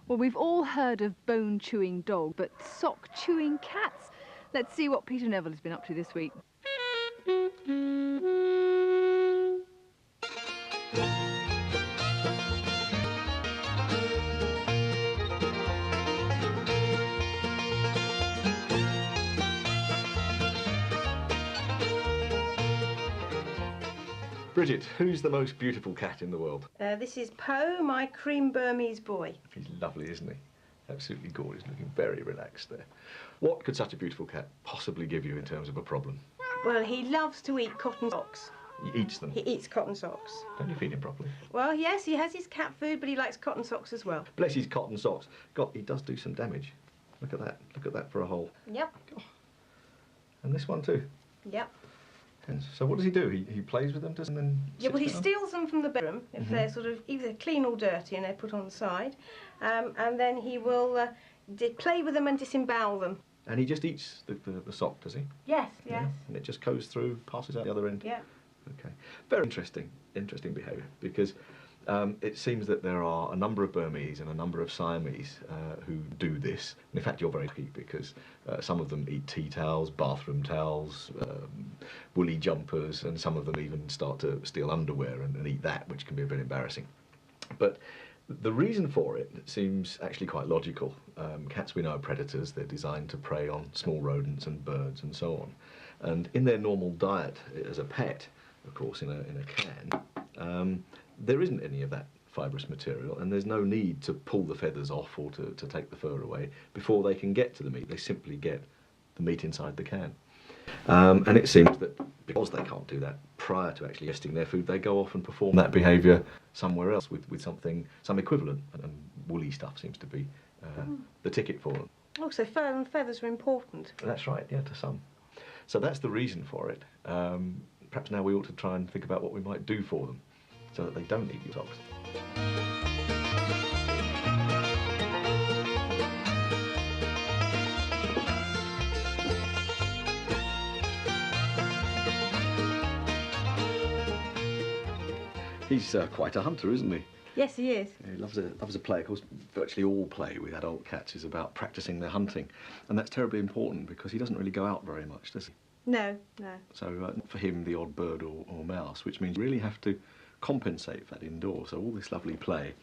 Well, we've all heard of bone-chewing dogs, but sock-chewing cats? Let's see what Peter Neville has been up to this week. Bridget, who's the most beautiful cat in the world? This is Poe, my cream Burmese boy. He's lovely, isn't he? Absolutely gorgeous, looking very relaxed there. What could such a beautiful cat possibly give you in terms of a problem? Well, he loves to eat cotton socks. He eats them. He eats cotton socks. Don't you feed him properly? Well, yes, he has his cat food, but he likes cotton socks as well. Bless his cotton socks. God, he does do some damage. Look at that. Look at that for a hole. Yep. God. And this one too. Yep. Yes. So what does he do? He plays with them, doesn't he? Yeah, well, he steals them from the bedroom if they're sort of either clean or dirty and they're put on the side. And then he will play with them and disembowel them. And he just eats the sock, does he? Yes, yes. Yeah. And it just goes through, passes out the other end? Yeah. Okay. Very interesting behaviour, because it seems that there are a number of Burmese and a number of Siamese who do this. And in fact, you're very lucky, because some of them eat tea towels, bathroom towels, woolly jumpers, and some of them even start to steal underwear and eat that, which can be a bit embarrassing. But the reason for it seems actually quite logical. Cats, we know, are predators. They're designed to prey on small rodents and birds and so on. And in their normal diet as a pet, of course, in a can, there isn't any of that fibrous material, and there's no need to pull the feathers off or to take the fur away before they can get to the meat. They simply get the meat inside the can. And it seems that because they can't do that prior to actually ingesting their food, they go off and perform that behaviour somewhere else with some equivalent, and woolly stuff seems to be the ticket for them. Oh, so fur and feathers are important. That's right, yeah, to some. So that's the reason for it. Perhaps now we ought to try and think about what we might do for them so that they don't eat your socks. He's quite a hunter, isn't he? Yes, he is. Yeah, he loves a play. Of course, virtually all play with adult cats is about practicing their hunting, and that's terribly important because he doesn't really go out very much, does he? No, no. So for him, the odd bird or mouse, which means you really have to compensate for that indoors. So all this lovely play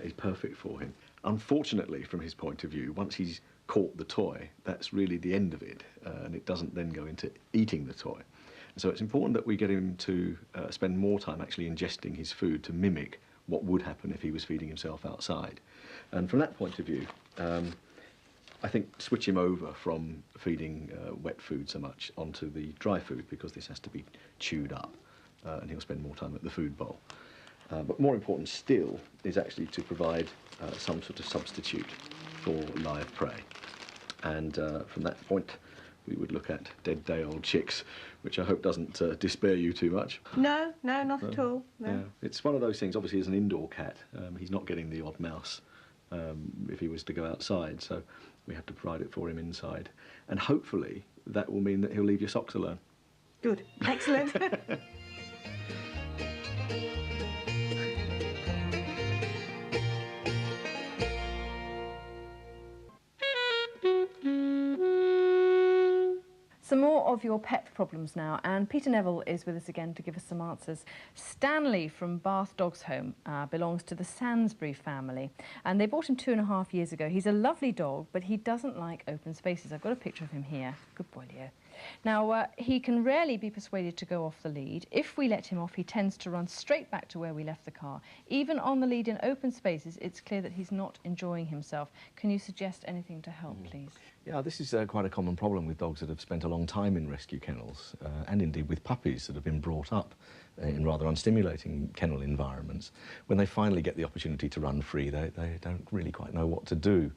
is perfect for him. Unfortunately, from his point of view, once he's caught the toy, that's really the end of it, and it doesn't then go into eating the toy. So it's important that we get him to spend more time actually ingesting his food to mimic what would happen if he was feeding himself outside. And from that point of view, I think switch him over from feeding wet food so much onto the dry food, because this has to be chewed up, and he'll spend more time at the food bowl. But more important still is actually to provide some sort of substitute for live prey. And from that point, we would look at dead day-old chicks, which I hope doesn't despair you too much. No, no, not at all. No. Yeah. It's one of those things, obviously, as an indoor cat, he's not getting the odd mouse if he was to go outside, so we have to provide it for him inside. And hopefully that will mean that he'll leave your socks alone. Good. Excellent. Some more of your pet problems now, and Peter Neville is with us again to give us some answers. Stanley from Bath Dogs Home belongs to the Sansbury family, and they bought him 2.5 years ago. He's a lovely dog, but he doesn't like open spaces. I've got a picture of him here. Good boy, Leo. Now, he can rarely be persuaded to go off the lead. If we let him off, he tends to run straight back to where we left the car. Even on the lead in open spaces, it's clear that he's not enjoying himself. Can you suggest anything to help, please? Yeah, this is quite a common problem with dogs that have spent a long time in rescue kennels, and indeed with puppies that have been brought up in rather unstimulating kennel environments. When they finally get the opportunity to run free, they don't really quite know what to do.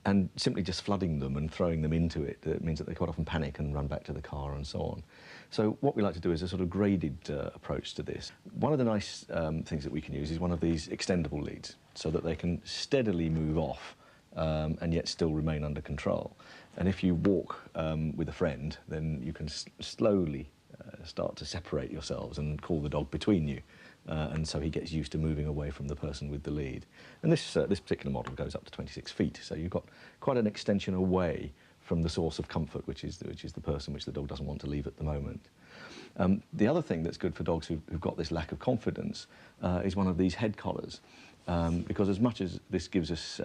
And simply just flooding them and throwing them into it means that they quite often panic and run back to the car and so on. So what we like to do is a sort of graded approach to this. One of the nice things that we can use is one of these extendable leads, so that they can steadily move off and yet still remain under control. And if you walk with a friend, then you can slowly start to separate yourselves and call the dog between you, and so he gets used to moving away from the person with the lead. And this particular model goes up to 26 feet, so you've got quite an extension away from the source of comfort, which is the person which the dog doesn't want to leave at the moment. The other thing that's good for dogs who've got this lack of confidence is one of these head collars. Because as much as this gives us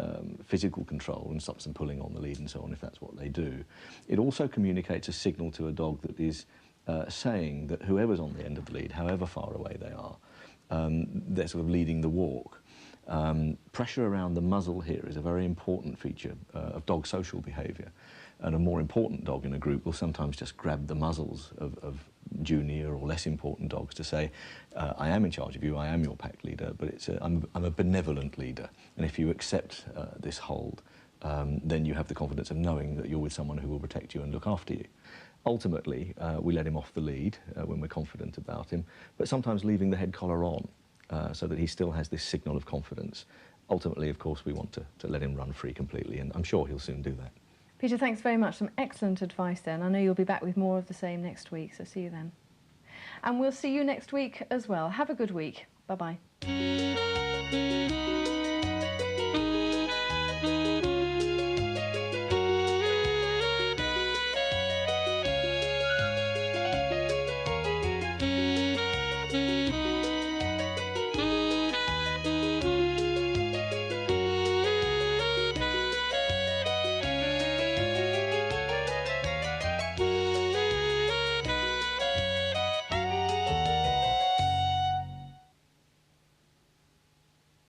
physical control and stops them pulling on the lead and so on, if that's what they do, it also communicates a signal to a dog that is saying that whoever's on the end of the lead, however far away they are, they're sort of leading the walk. Pressure around the muzzle here is a very important feature of dog social behaviour. And a more important dog in a group will sometimes just grab the muzzles of junior or less important dogs to say, I am in charge of you, I am your pack leader, but I'm a benevolent leader. And if you accept this hold, then you have the confidence of knowing that you're with someone who will protect you and look after you. Ultimately, we let him off the lead when we're confident about him, but sometimes leaving the head collar on so that he still has this signal of confidence. Ultimately, of course, we want to let him run free completely, and I'm sure he'll soon do that. Peter, thanks very much. Some excellent advice there, and I know you'll be back with more of the same next week, so see you then. And we'll see you next week as well. Have a good week. Bye-bye.